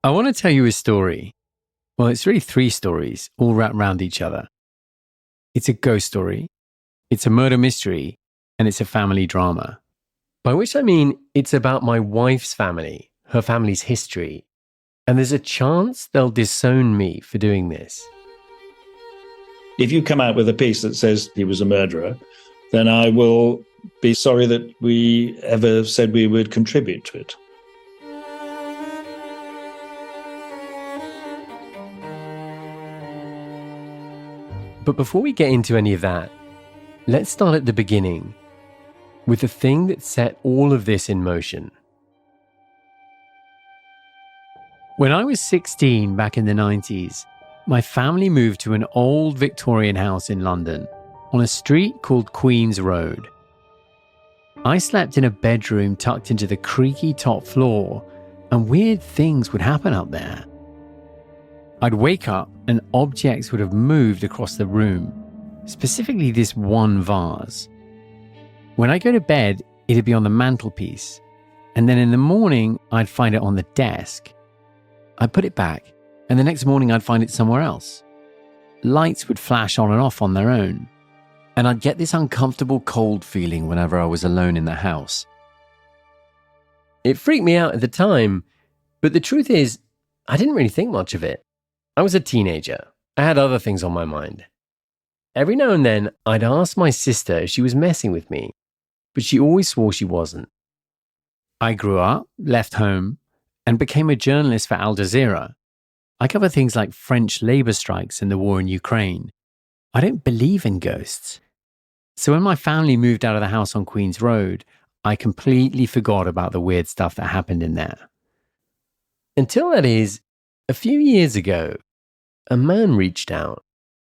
I want to tell you a story. Well, it's really three stories, all wrapped around each other. It's a ghost story, it's a murder mystery, and it's a family drama. By which I mean it's about my wife's family, her family's history, and there's a chance they'll disown me for doing this. If you come out with a piece that says he was a murderer, then I will be sorry that we ever said we would contribute to it. But before we get into any of that, let's start at the beginning, with the thing that set all of this in motion. When I was 16 back in the 90s, my family moved to an old Victorian house in London on a street called Queen's Road. I slept in a bedroom tucked into the creaky top floor, and weird things would happen up there. I'd wake up and objects would have moved across the room, specifically this one vase. When I go to bed, it'd be on the mantelpiece, and then in the morning, I'd find it on the desk. I'd put it back, and the next morning I'd find it somewhere else. Lights would flash on and off on their own, and I'd get this uncomfortable cold feeling whenever I was alone in the house. It freaked me out at the time, but the truth is, I didn't really think much of it. I was a teenager. I had other things on my mind. Every now and then, I'd ask my sister if she was messing with me, but she always swore she wasn't. I grew up, left home, and became a journalist for Al Jazeera. I cover things like French labor strikes and the war in Ukraine. I don't believe in ghosts. So when my family moved out of the house on Queen's Road, I completely forgot about the weird stuff that happened in there. Until that is, a few years ago, a man reached out,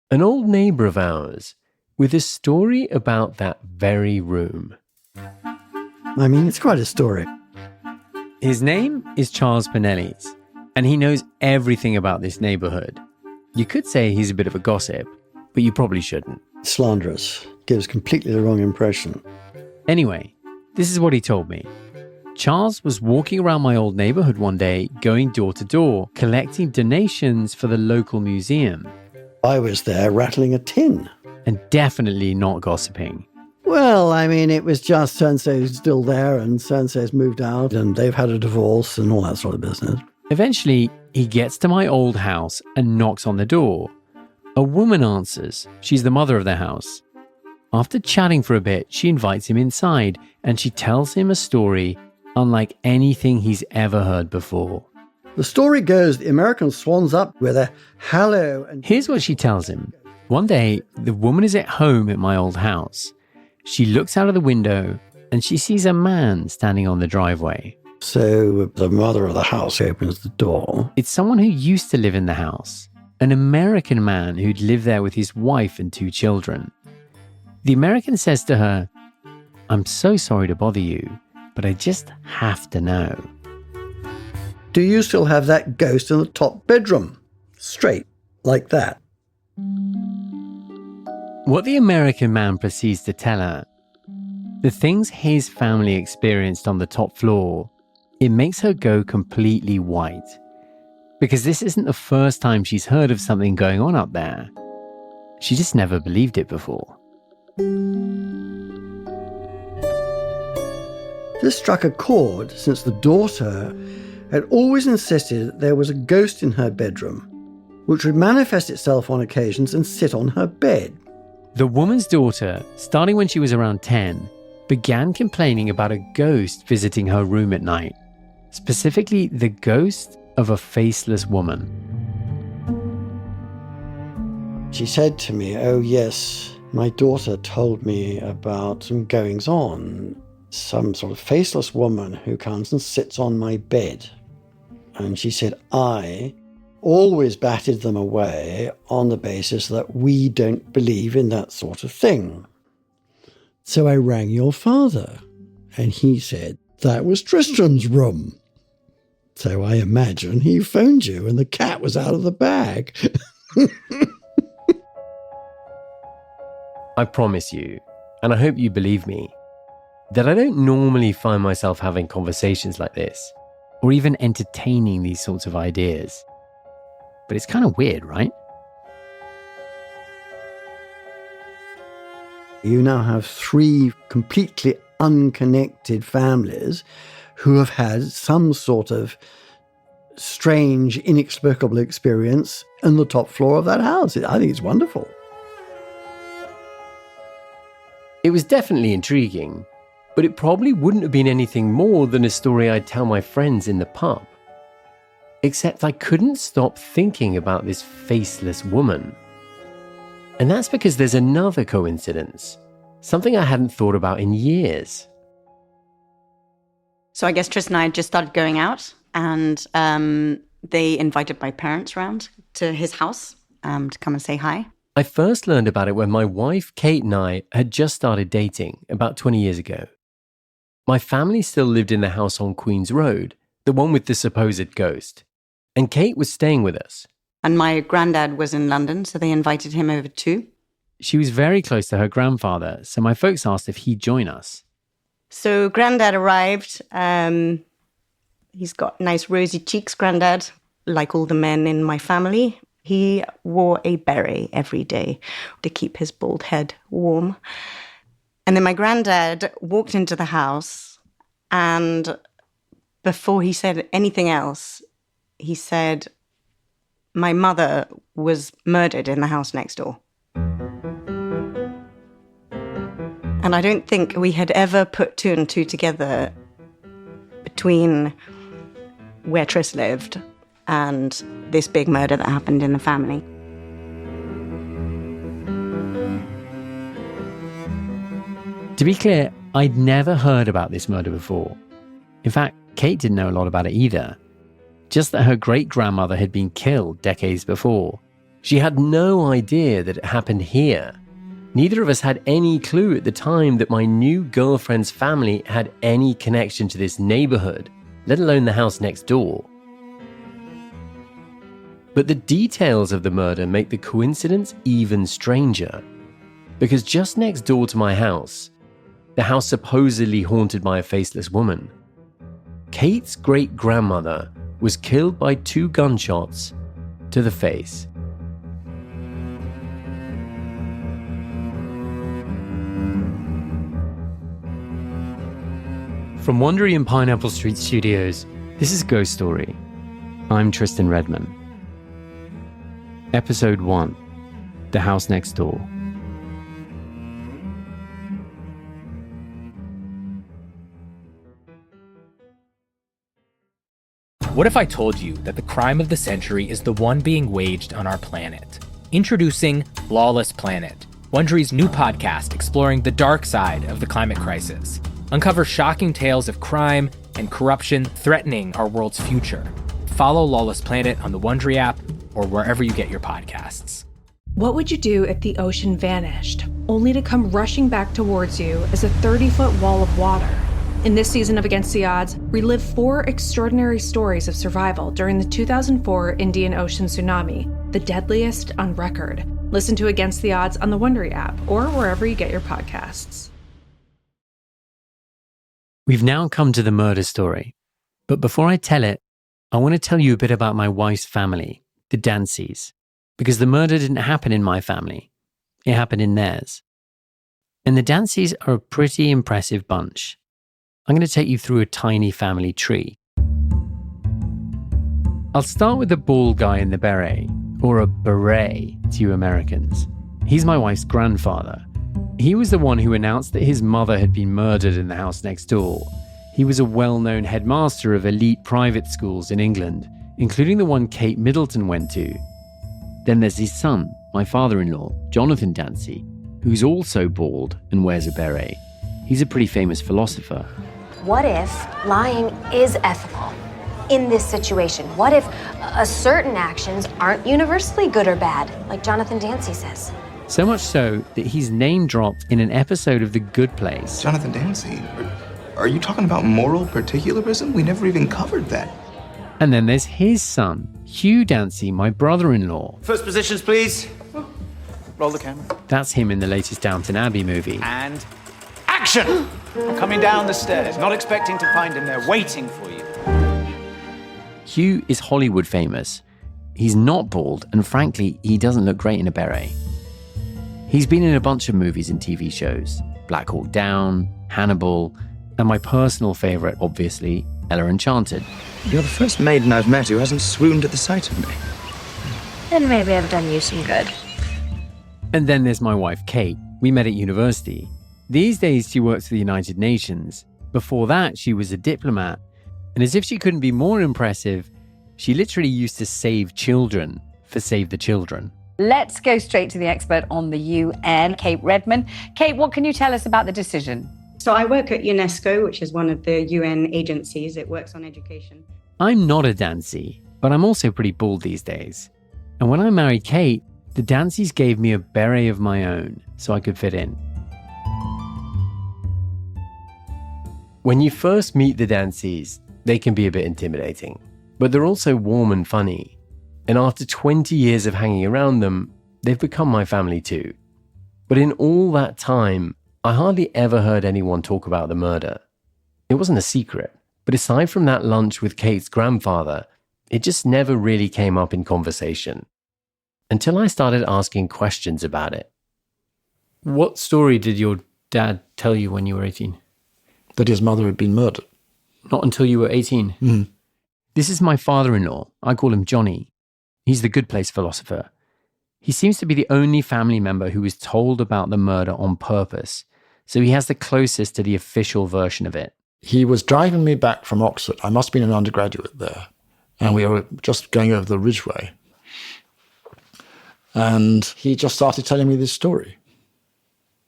an old neighbor of ours, with a story about that very room. I mean, it's quite a story. His name is Charles Pinellis, and he knows everything about this neighborhood. You could say he's a bit of a gossip, but you probably shouldn't. Slanderous. Gives completely the wrong impression. Anyway, this is what he told me. Charles was walking around my old neighborhood one day, going door to door, collecting donations for the local museum. I was there rattling a tin. And definitely not gossiping. Well, I mean, it was just so-and-so's still there and so-and-so's moved out and they've had a divorce and all that sort of business. Eventually, he gets to my old house and knocks on the door. A woman answers. She's the mother of the house. After chatting for a bit, she invites him inside and she tells him a story unlike anything he's ever heard before. The story goes the American swans up with a hello and... Here's what she tells him. One day, the woman is at home at my old house. She looks out of the window and she sees a man standing on the driveway. So the mother of the house opens the door. It's someone who used to live in the house, an American man who'd lived there with his wife and 2 children. The American says to her, "I'm so sorry to bother you, but I just have to know. Do you still have that ghost in the top bedroom? Straight, like that." What the American man proceeds to tell her, the things his family experienced on the top floor, it makes her go completely white. Because this isn't the first time she's heard of something going on up there. She just never believed it before. This struck a chord since the daughter had always insisted that there was a ghost in her bedroom, which would manifest itself on occasions and sit on her bed. The woman's daughter, starting when she was around 10, began complaining about a ghost visiting her room at night, specifically the ghost of a faceless woman. She said to me, "Oh yes, my daughter told me about some goings-on. Some sort of faceless woman who comes and sits on my bed." And she said, "I always batted them away on the basis that we don't believe in that sort of thing. So I rang your father, and he said that was Tristan's room. So I imagine he phoned you and the cat was out of the bag." I promise you, and I hope you believe me, that I don't normally find myself having conversations like this, or even entertaining these sorts of ideas. But it's kind of weird, right? You now have 3 completely unconnected families who have had some sort of strange, inexplicable experience on the top floor of that house. I think it's wonderful. It was definitely intriguing, but it probably wouldn't have been anything more than a story I'd tell my friends in the pub. Except I couldn't stop thinking about this faceless woman. And that's because there's another coincidence, something I hadn't thought about in years. So I guess Tristan and I just started going out, and they invited my parents round to his house to come and say hi. I first learned about it when my wife, Kate, and I had just started dating about 20 years ago. My family still lived in the house on Queen's Road, the one with the supposed ghost. And Kate was staying with us. And my granddad was in London, so they invited him over too. She was very close to her grandfather, so my folks asked if he'd join us. So granddad arrived. He's got nice rosy cheeks, granddad, like all the men in my family. He wore a beret every day to keep his bald head warm. And then my granddad walked into the house, and before he said anything else, he said, "My mother was murdered in the house next door." And I don't think we had ever put 2 and 2 together between where Tris lived and this big murder that happened in the family. To be clear, I'd never heard about this murder before. In fact, Kate didn't know a lot about it either. Just that her great-grandmother had been killed decades before. She had no idea that it happened here. Neither of us had any clue at the time that my new girlfriend's family had any connection to this neighborhood, let alone the house next door. But the details of the murder make the coincidence even stranger. Because just next door to my house, the house supposedly haunted by a faceless woman, Kate's great-grandmother was killed by 2 gunshots to the face. From Wondery and Pineapple Street Studios, this is Ghost Story. I'm Tristan Redman. Episode 1, The House Next Door. What if I told you that the crime of the century is the one being waged on our planet? Introducing Lawless Planet, Wondery's new podcast exploring the dark side of the climate crisis. Uncover shocking tales of crime and corruption threatening our world's future. Follow Lawless Planet on the Wondery app or wherever you get your podcasts. What would you do if the ocean vanished, only to come rushing back towards you as a 30-foot wall of water? In this season of Against the Odds, relive 4 extraordinary stories of survival during the 2004 Indian Ocean tsunami, the deadliest on record. Listen to Against the Odds on the Wondery app or wherever you get your podcasts. We've now come to the murder story. But before I tell it, I want to tell you a bit about my wife's family, the Dancys, because the murder didn't happen in my family. It happened in theirs. And the Dancys are a pretty impressive bunch. I'm going to take you through a tiny family tree. I'll start with the bald guy in the beret, or a beret to you Americans. He's my wife's grandfather. He was the one who announced that his mother had been murdered in the house next door. He was a well-known headmaster of elite private schools in England, including the one Kate Middleton went to. Then there's his son, my father-in-law, Jonathan Dancy, who's also bald and wears a beret. He's a pretty famous philosopher. What if lying is ethical in this situation? What if certain actions aren't universally good or bad, like Jonathan Dancy says? So much so that he's name-dropped in an episode of The Good Place. Jonathan Dancy? Are you talking about moral particularism? We never even covered that. And then there's his son, Hugh Dancy, my brother-in-law. First positions, please. Roll the camera. That's him in the latest Downton Abbey movie. And action! Coming down the stairs, not expecting to find him there, waiting for you. Hugh is Hollywood famous. He's not bald, and frankly, he doesn't look great in a beret. He's been in a bunch of movies and TV shows, Black Hawk Down, Hannibal, and my personal favourite, obviously, Ella Enchanted. You're the first maiden I've met who hasn't swooned at the sight of me. Then maybe I've done you some good. And then there's my wife, Kate. We met at university. These days, she works for the United Nations. Before that, she was a diplomat. And as if she couldn't be more impressive, she literally used to save children for Save the Children. Let's go straight to the expert on the UN, Kate Redman. Kate, what can you tell us about the decision? So I work at UNESCO, which is one of the UN agencies. It works on education. I'm not a Dancy, but I'm also pretty bald these days. And when I married Kate, the Dancys gave me a beret of my own so I could fit in. When you first meet the Dancys, they can be a bit intimidating, but they're also warm and funny. And after 20 years of hanging around them, they've become my family too. But in all that time, I hardly ever heard anyone talk about the murder. It wasn't a secret, but aside from that lunch with Kate's grandfather, it just never really came up in conversation. Until I started asking questions about it. What story did your dad tell you when you were 18? That his mother had been murdered. Not until you were 18? Mm. This is my father-in-law. I call him Johnny. He's the good place philosopher. He seems to be the only family member who was told about the murder on purpose, so he has the closest to the official version of it. He was driving me back from Oxford. I must have been an undergraduate there. And we were just going over the Ridgeway. And he just started telling me this story.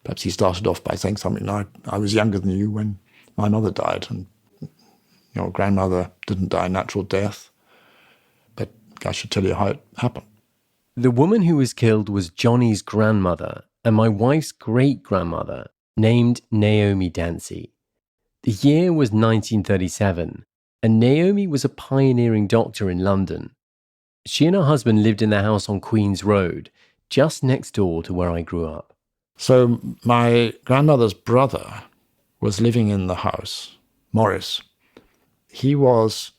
Perhaps he started off by saying something like, I was younger than you when my mother died, and your grandmother didn't die a natural death. But I should tell you how it happened. The woman who was killed was Johnny's grandmother and my wife's great-grandmother, named Naomi Dancy. The year was 1937, and Naomi was a pioneering doctor in London. She and her husband lived in their house on Queen's Road, just next door to where I grew up. So my grandmother's brother was living in the house, Morris. He was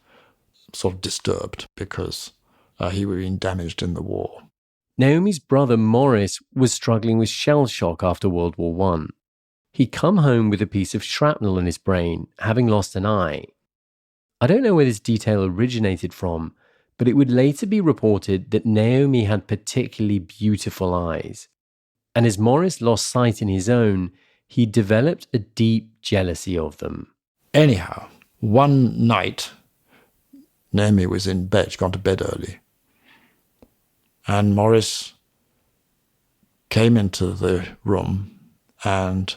sort of disturbed because he had been damaged in the war. Naomi's brother Morris was struggling with shell shock after World War I. He'd come home with a piece of shrapnel in his brain, having lost an eye. I don't know where this detail originated from, but it would later be reported that Naomi had particularly beautiful eyes. And as Morris lost sight in his own, he developed a deep jealousy of them. Anyhow, one night, Naomi was in bed, she'd gone to bed early. And Morris came into the room and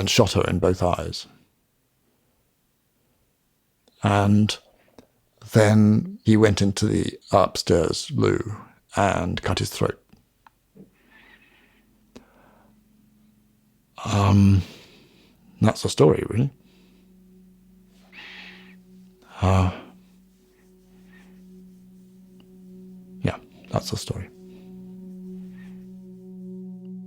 shot her in both eyes. And then he went into the upstairs loo and cut his throat. That's the story, really. Yeah, that's the story.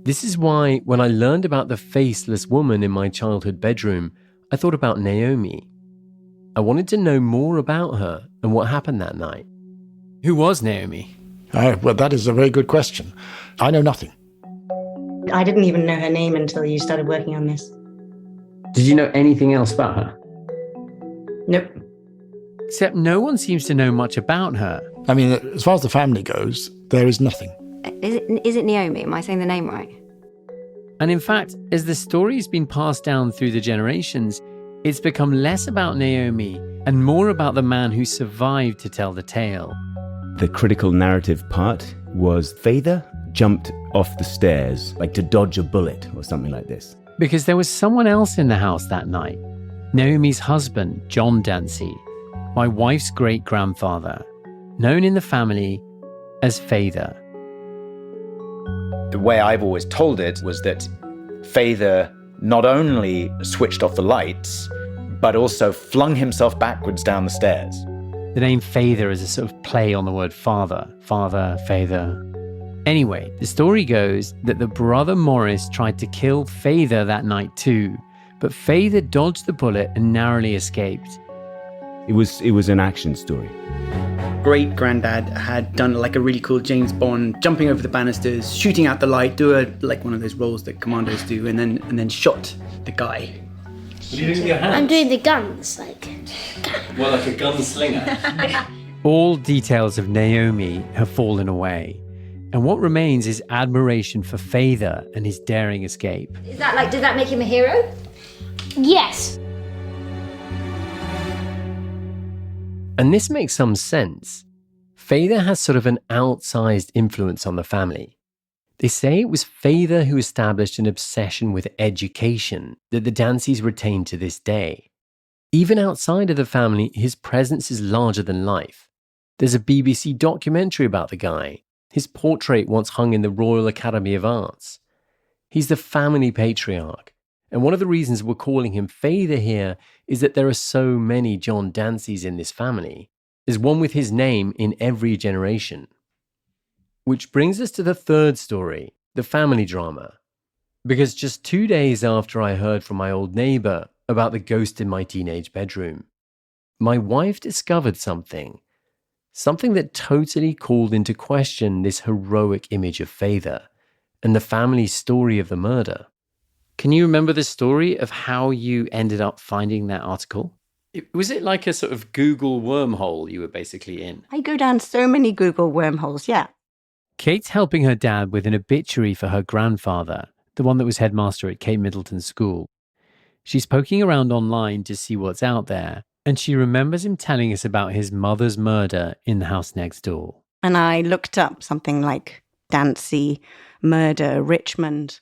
This is why, when I learned about the faceless woman in my childhood bedroom, I thought about Naomi. I wanted to know more about her and what happened that night. Who was Naomi? Well, that is a very good question. I know nothing. I didn't even know her name until you started working on this. Did you know anything else about her? Nope. Except no one seems to know much about her. I mean, as far as the family goes, there is nothing. Is it Naomi? Am I saying the name right? And in fact, as the story's been passed down through the generations, it's become less about Naomi and more about the man who survived to tell the tale. The critical narrative part was Feather jumped off the stairs, like to dodge a bullet or something like this. Because there was someone else in the house that night. Naomi's husband, John Dancy, my wife's great-grandfather, known in the family as Feather. The way I've always told it was that Feather not only switched off the lights, but also flung himself backwards down the stairs. The name Feather is a sort of play on the word father. Father, Feather. Anyway, the story goes that the brother Morris tried to kill Feather that night too, but Feather dodged the bullet and narrowly escaped. It was an action story. Great granddad had done like a really cool James Bond, jumping over the banisters, shooting out the light, like one of those roles that commandos do, and then shot the guy. What are you doing with your hands? I'm doing the guns, like. Well, like a gunslinger. All details of Naomi have fallen away, and what remains is admiration for Feyther and his daring escape. Is that like, did that make him a hero? Yes. And this makes some sense. Feyther has sort of an outsized influence on the family. They say it was Feyther who established an obsession with education that the Dancys retain to this day. Even outside of the family, his presence is larger than life. There's a BBC documentary about the guy. His portrait once hung in the Royal Academy of Arts. He's the family patriarch. And one of the reasons we're calling him Feyther here is that there are so many John Dancys in this family. There's one with his name in every generation. Which brings us to the third story, the family drama. Because just 2 days after I heard from my old neighbor about the ghost in my teenage bedroom, my wife discovered something that totally called into question this heroic image of Feyther and the family's story of the murder. Can you remember the story of how you ended up finding that article? Was it like a sort of Google wormhole you were basically in? I go down so many Google wormholes, yeah. Kate's helping her dad with an obituary for her grandfather, the one that was headmaster at Cape Middleton School. She's poking around online to see what's out there, and she remembers him telling us about his mother's murder in the house next door. And I looked up something like Dancy, murder, Richmond,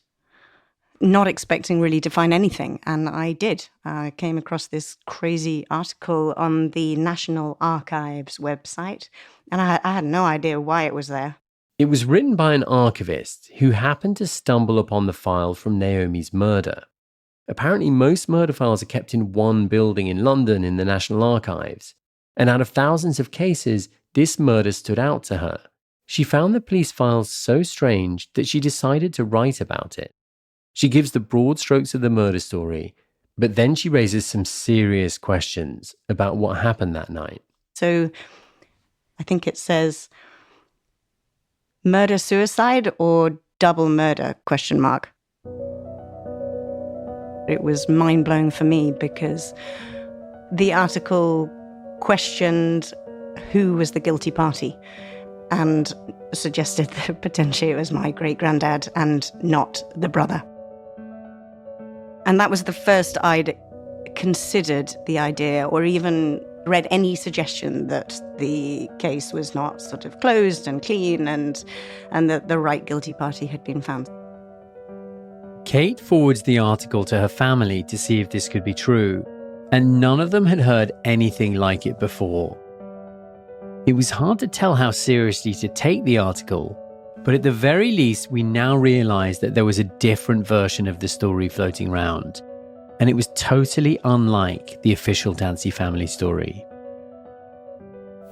not expecting really to find anything. And I did. I came across this crazy article on the National Archives website, and I had no idea why it was there. It was written by an archivist who happened to stumble upon the file from Naomi's murder. Apparently, most murder files are kept in one building in London in the National Archives. And out of thousands of cases, this murder stood out to her. She found the police files so strange that she decided to write about it. She gives the broad strokes of the murder story, but then she raises some serious questions about what happened that night. So I think it says murder-suicide or double murder, ? It was mind-blowing for me because the article questioned who was the guilty party and suggested that potentially it was my great-granddad and not the brother. And that was the first I'd considered the idea or even read any suggestion that the case was not sort of closed and clean and that the right guilty party had been found. Kate forwards the article to her family to see if this could be true, and none of them had heard anything like it before. It was hard to tell how seriously to take the article, but at the very least, we now realize that there was a different version of the story floating around, and it was totally unlike the official Dancy family story.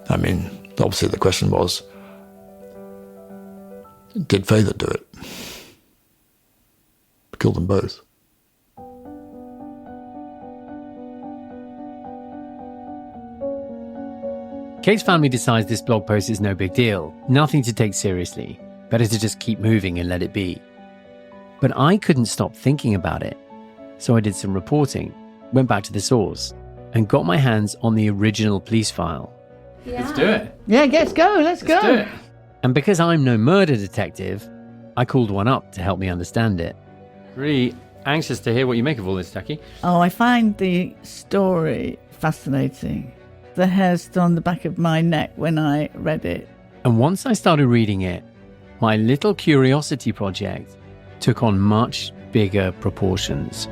I mean, obviously the question was, did Feyther do it? Kill them both. Kate's family decides this blog post is no big deal, nothing to take seriously. Better to just keep moving and let it be. But I couldn't stop thinking about it. So I did some reporting, went back to the source, and got my hands on the original police file. Yeah. Let's do it. Yeah, let's go. Let's go. Do it. And because I'm no murder detective, I called one up to help me understand it. Really anxious to hear what you make of all this, Taki. Oh, I find the story fascinating. The hair stood on the back of my neck when I read it. And once I started reading it, my little curiosity project took on much bigger proportions.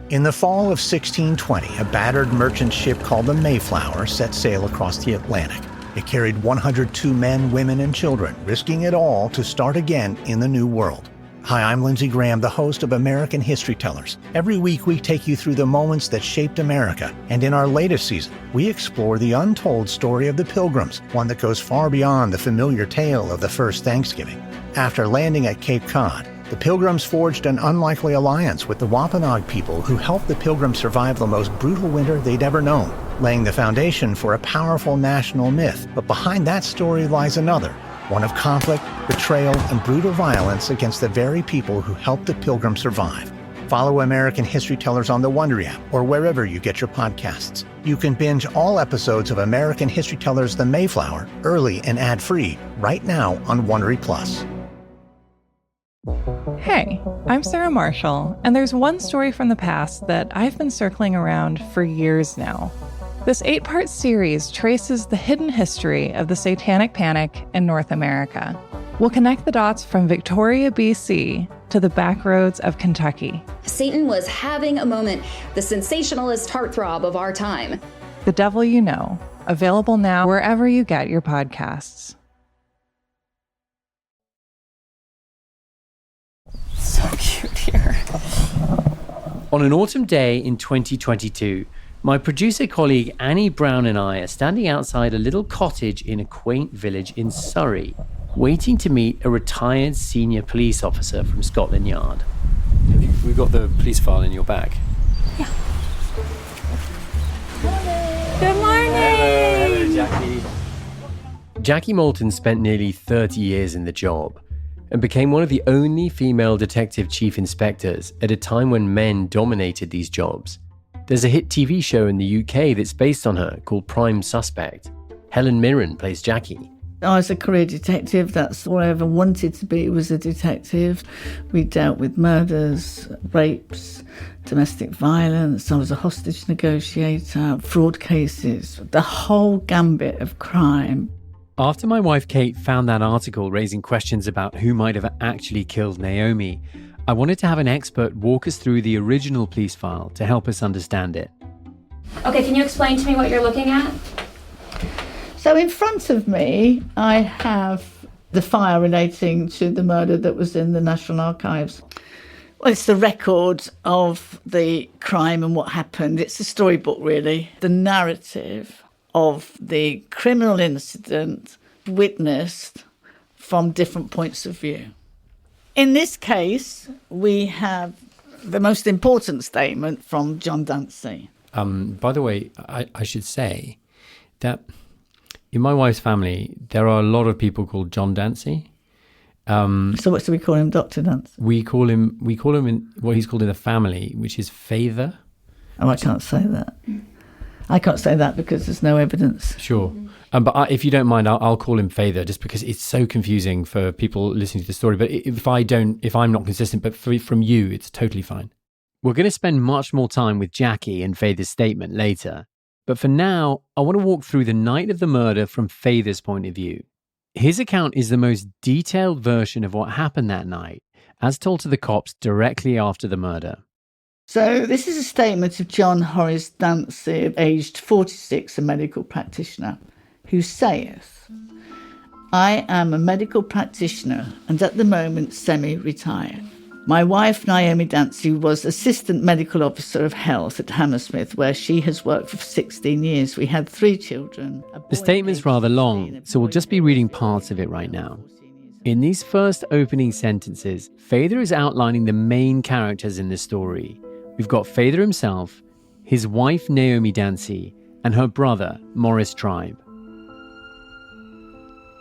In the fall of 1620, a battered merchant ship called the Mayflower set sail across the Atlantic. It carried 102 men, women, and children, risking it all to start again in the New World. Hi, I'm Lindsey Graham, the host of American History Tellers. Every week we take you through the moments that shaped America, and in our latest season, we explore the untold story of the Pilgrims, one that goes far beyond the familiar tale of the first Thanksgiving. After landing at Cape Cod, The Pilgrims forged an unlikely alliance with the Wampanoag people who helped the Pilgrims survive the most brutal winter they'd ever known, laying the foundation for a powerful national myth. But behind that story lies another, one of conflict, betrayal, and brutal violence against the very people who helped the Pilgrims survive. Follow American History Tellers on the Wondery app or wherever you get your podcasts. You can binge all episodes of American History Tellers The Mayflower early and ad-free right now on Wondery Plus. Hey, I'm Sarah Marshall, and there's one story from the past that I've been circling around for years now. This 8-part series traces the hidden history of the Satanic Panic in North America. We'll connect the dots from Victoria, BC, to the back roads of Kentucky. Satan was having a moment, the sensationalist heartthrob of our time. The Devil You Know, available now wherever you get your podcasts. So cute here. On an autumn day in 2022, my producer colleague Annie Brown and I are standing outside a little cottage in a quaint village in Surrey, waiting to meet a retired senior police officer from Scotland Yard. We've got the police file in your bag. Yeah. Good morning. Hello, Jackie. Jackie Moulton spent nearly 30 years in the job and became one of the only female detective chief inspectors at a time when men dominated these jobs. There's a hit TV show in the UK that's based on her called Prime Suspect. Helen Mirren plays Jackie. I was a career detective. That's all I ever wanted to be, was a detective. We dealt with murders, rapes, domestic violence. I was a hostage negotiator, fraud cases, the whole gambit of crime. After my wife Kate found that article raising questions about who might have actually killed Naomi, I wanted to have an expert walk us through the original police file to help us understand it. Okay, can you explain to me what you're looking at? So in front of me, I have the file relating to the murder that was in the National Archives. Well, it's the record of the crime and what happened. It's a storybook, really. The narrative of the criminal incident witnessed from different points of view. In this case, we have the most important statement from John Dancy. By the way, I should say that in my wife's family, there are a lot of people called John Dancy. So what do we call him, Dr. Dancy? We call him in what he's called in the family, which is Father. Oh, I can't say that. I can't say that because there's no evidence. Sure. But if you don't mind, I'll call him Father just because it's so confusing for people listening to the story. But if I'm not consistent, but from you, it's totally fine. We're going to spend much more time with Jackie and Father's statement later. But for now, I want to walk through the night of the murder from Father's point of view. His account is the most detailed version of what happened that night, as told to the cops directly after the murder. So this is a statement of John Horace Dancy, aged 46, a medical practitioner, who saith, "I am a medical practitioner and at the moment semi-retired. My wife, Naomi Dancy, was Assistant Medical Officer of Health at Hammersmith, where she has worked for 16 years. We had 3 children." The statement's rather long, so we'll just be reading parts of it right now. In these first opening sentences, Father is outlining the main characters in the story. We've got Father himself, his wife Naomi Dancy, and her brother, Maurice Tribe.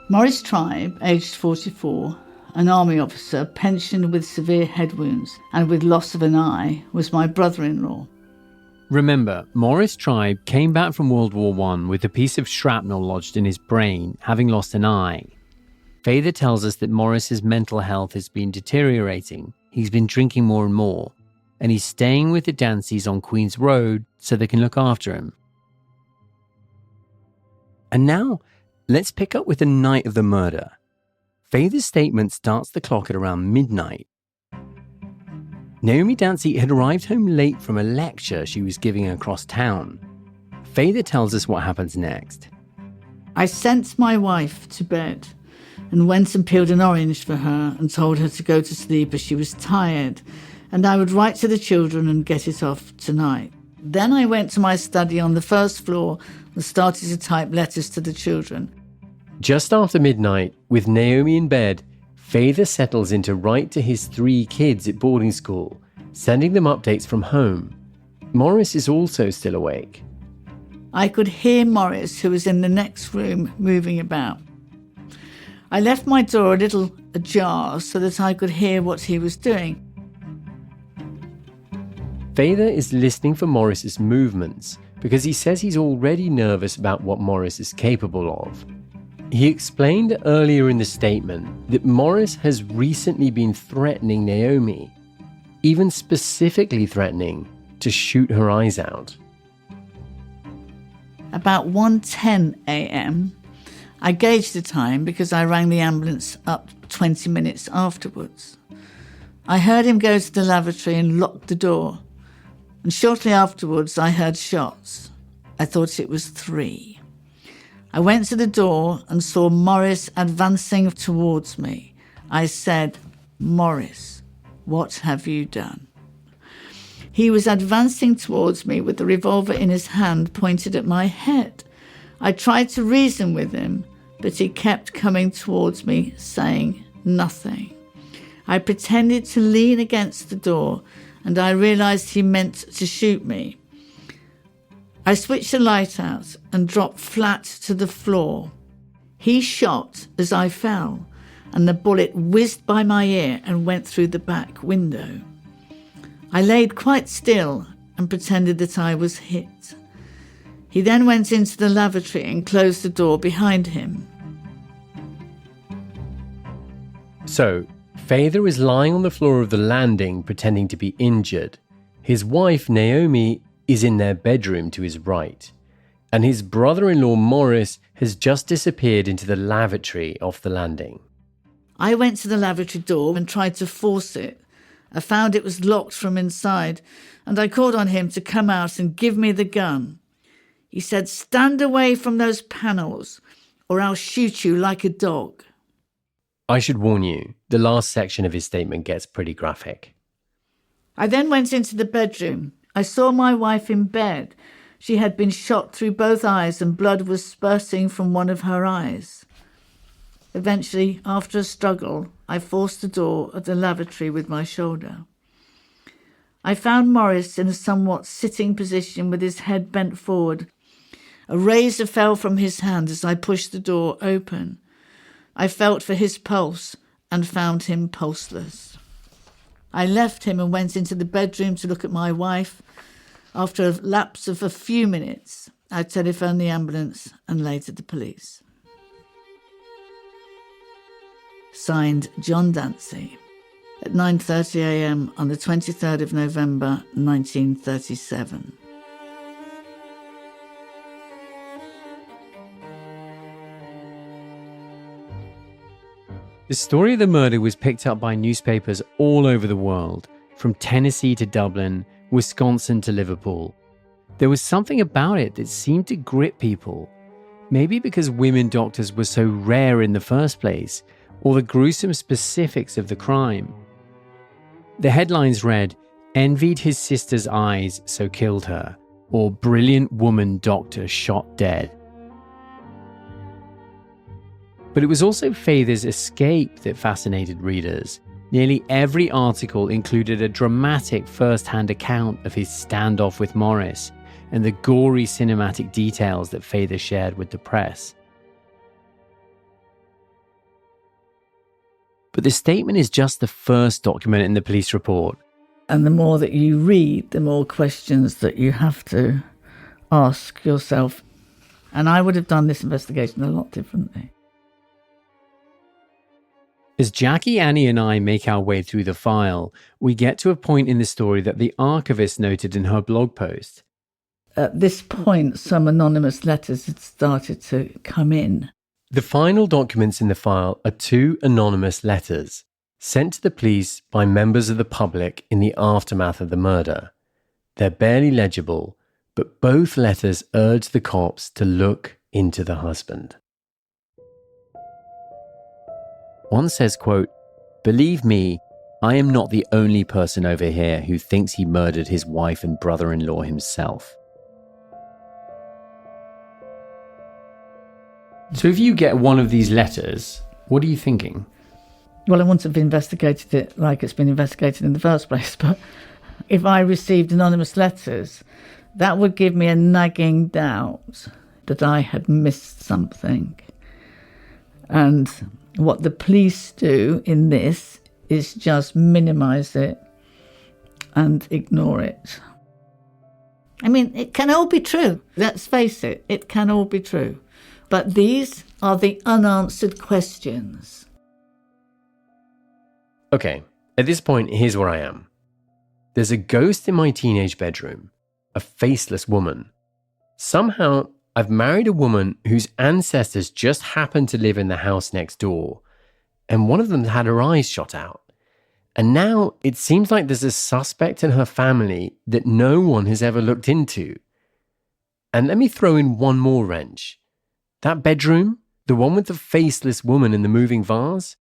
Maurice Tribe, aged 44, an army officer, pensioned with severe head wounds and with loss of an eye, was my brother-in-law. Remember, Maurice Tribe came back from World War I with a piece of shrapnel lodged in his brain, having lost an eye. Father tells us that Maurice's mental health has been deteriorating. He's been drinking more and more, and he's staying with the Dancys on Queen's Road so they can look after him. And now, let's pick up with the night of the murder. Father's statement starts the clock at around midnight. Naomi Dancy had arrived home late from a lecture she was giving across town. Father tells us what happens next. I sent my wife to bed and went and peeled an orange for her and told her to go to sleep as she was tired, and I would write to the children and get it off tonight. Then I went to my study on the first floor and started to type letters to the children. Just after midnight, with Naomi in bed, Faither settles in to write to his 3 kids at boarding school, sending them updates from home. Morris is also still awake. I could hear Morris, who was in the next room, moving about. I left my door a little ajar so that I could hear what he was doing. Faither is listening for Morris's movements because he says he's already nervous about what Morris is capable of. He explained earlier in the statement that Morris has recently been threatening Naomi, even specifically threatening to shoot her eyes out. About 1:10 a.m., I gauged the time because I rang the ambulance up 20 minutes afterwards. I heard him go to the lavatory and lock the door, and shortly afterwards I heard shots. I thought it was 3. I went to the door and saw Morris advancing towards me. I said, "Morris, what have you done?" He was advancing towards me with the revolver in his hand pointed at my head. I tried to reason with him, but he kept coming towards me, saying nothing. I pretended to lean against the door, and I realized he meant to shoot me. I switched the light out and dropped flat to the floor. He shot as I fell, and the bullet whizzed by my ear and went through the back window. I laid quite still and pretended that I was hit. He then went into the lavatory and closed the door behind him. So, Faither is lying on the floor of the landing pretending to be injured. His wife, Naomi, is in their bedroom to his right. And his brother-in-law, Morris, has just disappeared into the lavatory off the landing. I went to the lavatory door and tried to force it. I found it was locked from inside, and I called on him to come out and give me the gun. He said, "Stand away from those panels, or I'll shoot you like a dog." I should warn you, the last section of his statement gets pretty graphic. I then went into the bedroom. I saw my wife in bed. She had been shot through both eyes and blood was spurting from one of her eyes. Eventually, after a struggle, I forced the door of the lavatory with my shoulder. I found Morris in a somewhat sitting position with his head bent forward. A razor fell from his hand as I pushed the door open. I felt for his pulse and found him pulseless. I left him and went into the bedroom to look at my wife. After a lapse of a few minutes, I telephoned the ambulance and later the police. Signed, John Dancy, at 9:30 a.m. on the 23rd of November, 1937. The story of the murder was picked up by newspapers all over the world, from Tennessee to Dublin, Wisconsin to Liverpool. There was something about it that seemed to grip people. Maybe because women doctors were so rare in the first place, or the gruesome specifics of the crime. The headlines read, "Envied his sister's eyes, so killed her," or "Brilliant woman doctor shot dead." But it was also Faither's escape that fascinated readers. Nearly every article included a dramatic first-hand account of his standoff with Morris and the gory cinematic details that Faither shared with the press. But the statement is just the first document in the police report. And the more that you read, the more questions that you have to ask yourself. And I would have done this investigation a lot differently. As Jackie, Annie and I make our way through the file, we get to a point in the story that the archivist noted in her blog post. At this point, some anonymous letters had started to come in. The final documents in the file are 2 anonymous letters sent to the police by members of the public in the aftermath of the murder. They're barely legible, but both letters urge the cops to look into the husband. One says, quote, "Believe me, I am not the only person over here who thinks he murdered his wife and brother-in-law himself." So if you get one of these letters, what are you thinking? Well, I wouldn't have investigated it like it's been investigated in the first place, but if I received anonymous letters, that would give me a nagging doubt that I had missed something. And what the police do in this is just minimise it and ignore it. I mean, it can all be true. Let's face it, it can all be true. But these are the unanswered questions. Okay, at this point, here's where I am. There's a ghost in my teenage bedroom, a faceless woman. Somehow, I've married a woman whose ancestors just happened to live in the house next door, and one of them had her eyes shot out. And now it seems like there's a suspect in her family that no one has ever looked into. And let me throw in one more wrench. That bedroom, the one with the faceless woman in the moving vase,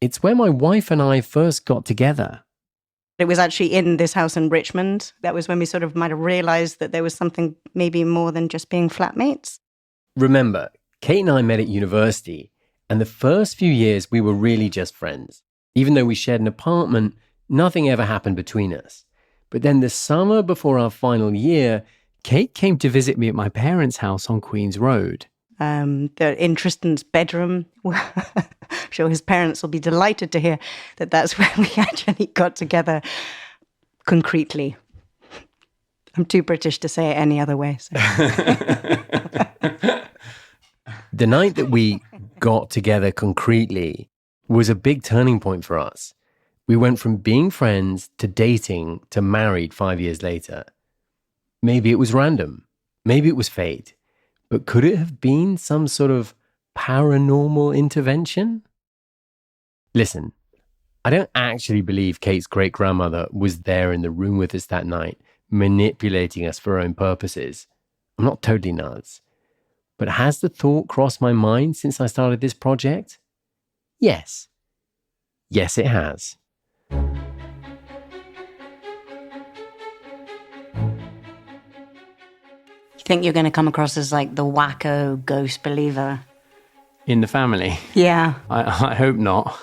it's where my wife and I first got together. It was actually in this house in Richmond. That was when we sort of might have realised that there was something maybe more than just being flatmates. Remember, Kate and I met at university, and the first few years we were really just friends. Even though we shared an apartment, nothing ever happened between us. But then the summer before our final year, Kate came to visit me at my parents' house on Queen's Road. In Tristan's bedroom. I'm sure his parents will be delighted to hear that that's where we actually got together concretely. I'm too British to say it any other way. So. The night that we got together concretely was a big turning point for us. We went from being friends to dating to married 5 years later. Maybe it was random. Maybe it was fate. But could it have been some sort of paranormal intervention? Listen, I don't actually believe Kate's great-grandmother was there in the room with us that night, manipulating us for her own purposes. I'm not totally nuts. But has the thought crossed my mind since I started this project? Yes. Yes, it has. You think you're going to come across as like the wacko ghost believer? In the family? Yeah. I hope not.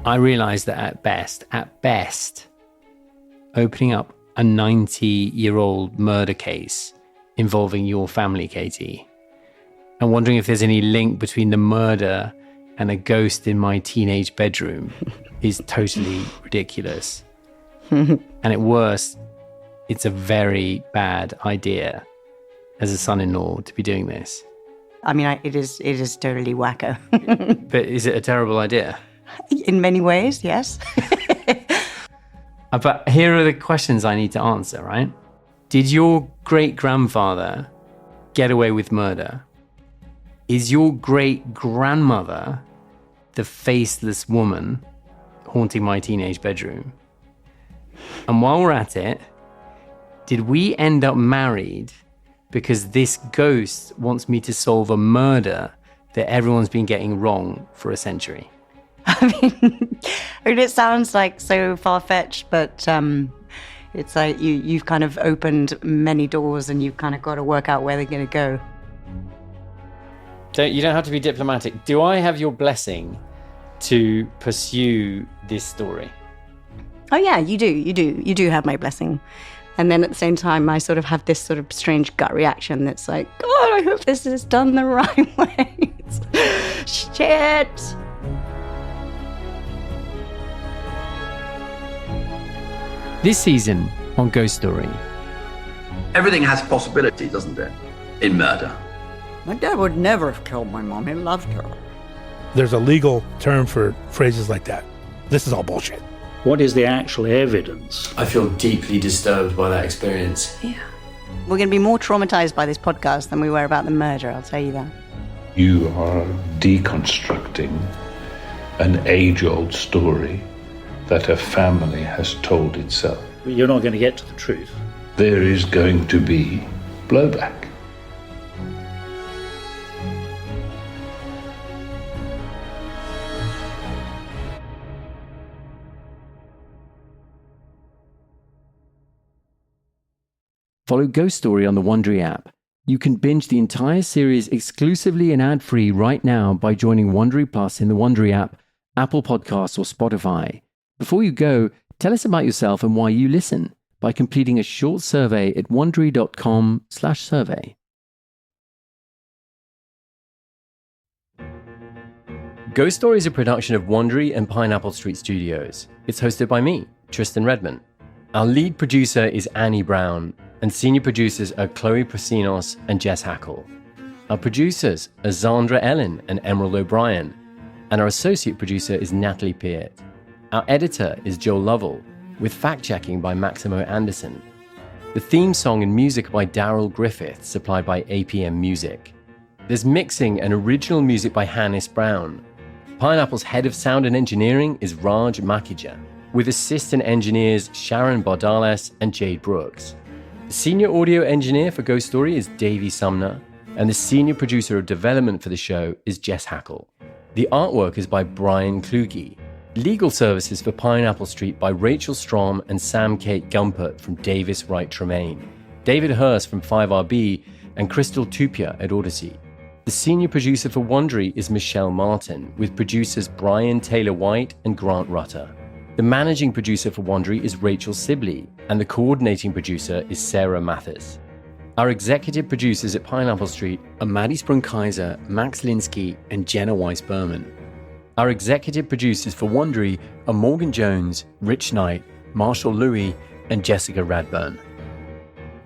I realise that at best, opening up a 90-year-old murder case involving your family, Katie, and wondering if there's any link between the murder and a ghost in my teenage bedroom is totally ridiculous. And at worst, it's a very bad idea as a son-in-law to be doing this. I mean, it is totally wacko. But is it a terrible idea? In many ways, yes. But here are the questions I need to answer, right? Did your great-grandfather get away with murder? Is your great-grandmother the faceless woman haunting my teenage bedroom? And while we're at it, did we end up married because this ghost wants me to solve a murder that everyone's been getting wrong for a century? I mean, it sounds like so far-fetched, but it's like you've kind of opened many doors and you've kind of got to work out where they're going to go. You don't have to be diplomatic. Do I have your blessing to pursue this story? Oh yeah, you do. You do have my blessing. And then at the same time, I sort of have this sort of strange gut reaction that's like, God, I hope this is done the right way. Shit. This season on Ghost Story. Everything has possibility, doesn't it? In murder. My dad would never have killed my mom. He loved her. There's a legal term for phrases like that. This is all bullshit. What is the actual evidence? I feel deeply disturbed by that experience. Yeah. We're going to be more traumatized by this podcast than we were about the murder, I'll tell you that. You are deconstructing an age-old story that a family has told itself. You're not going to get to the truth. There is going to be blowback. Follow Ghost Story on the Wondery app You can binge the entire series exclusively and ad-free right now by joining Wondery Plus in the Wondery app, Apple Podcasts, or Spotify. Before you go, tell us about yourself and why you listen by completing a short survey at wondery.com/survey. Ghost Story is a production of Wondery and Pineapple Street Studios. It's hosted by me, Tristan Redman. Our lead producer is Annie Brown, and senior producers are Chloe Prasinos and Jess Hackle. Our producers are Zandra Ellen and Emerald O'Brien, and our associate producer is Natalie Peart. Our editor is Joel Lovell, with fact-checking by Maximo Anderson. The theme song and music by Daryl Griffith, supplied by APM Music. There's mixing and original music by Hannes Brown. Pineapple's head of sound and engineering is Raj Makija, with assistant engineers Sharon Bardales and Jade Brooks. The senior audio engineer for Ghost Story is Davey Sumner, and the senior producer of development for the show is Jess Hackle. The artwork is by Brian Kluge. Legal services for Pineapple Street by Rachel Strom and Sam Kate Gumpert from Davis Wright Tremaine, David Hurst from 5RB, and Crystal Tupia at Odyssey. The senior producer for Wondery is Michelle Martin, with producers Brian Taylor White and Grant Rutter. The managing producer for Wondery is Rachel Sibley, and the coordinating producer is Sarah Mathis. Our executive producers at Pineapple Street are Maddie Sprung-Kaiser, Max Linsky, and Jenna Weiss-Berman. Our executive producers for Wondery are Morgan Jones, Rich Knight, Marshall Louis, and Jessica Radburn.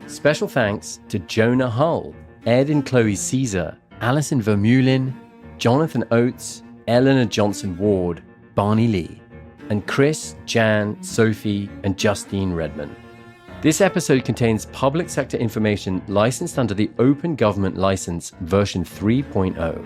Special thanks to Jonah Hull, Ed and Chloe Caesar, Alison Vermeulen, Jonathan Oates, Eleanor Johnson Ward, Barney Lee, and Chris, Jan, Sophie, and Justine Redman. This episode contains public sector information licensed under the Open Government License version 3.0.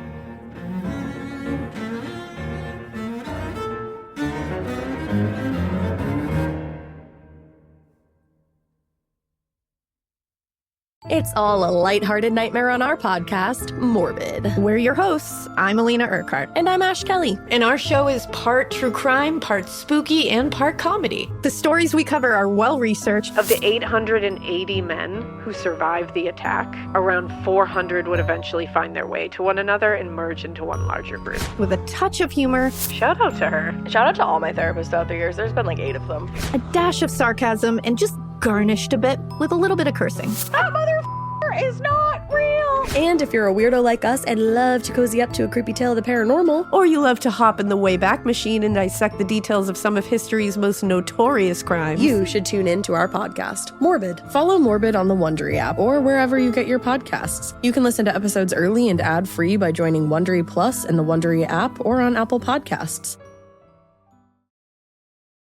It's all a lighthearted nightmare on our podcast, Morbid. We're your hosts. I'm Alina Urquhart. And I'm Ash Kelly. And our show is part true crime, part spooky, and part comedy. The stories we cover are well-researched. Of the 880 men who survived the attack, around 400 would eventually find their way to one another and merge into one larger group. With a touch of humor. Shout out to her. Shout out to all my therapists out the years. There's been like 8 of them. A dash of sarcasm and just garnished a bit with a little bit of cursing. That mother is not real. And if you're a weirdo like us and love to cozy up to a creepy tale of the paranormal, or you love to hop in the Wayback Machine and dissect the details of some of history's most notorious crimes, you should tune in to our podcast, Morbid. Follow Morbid on the Wondery app or wherever you get your podcasts. You can listen to episodes early and ad-free by joining Wondery Plus in the Wondery app or on Apple Podcasts.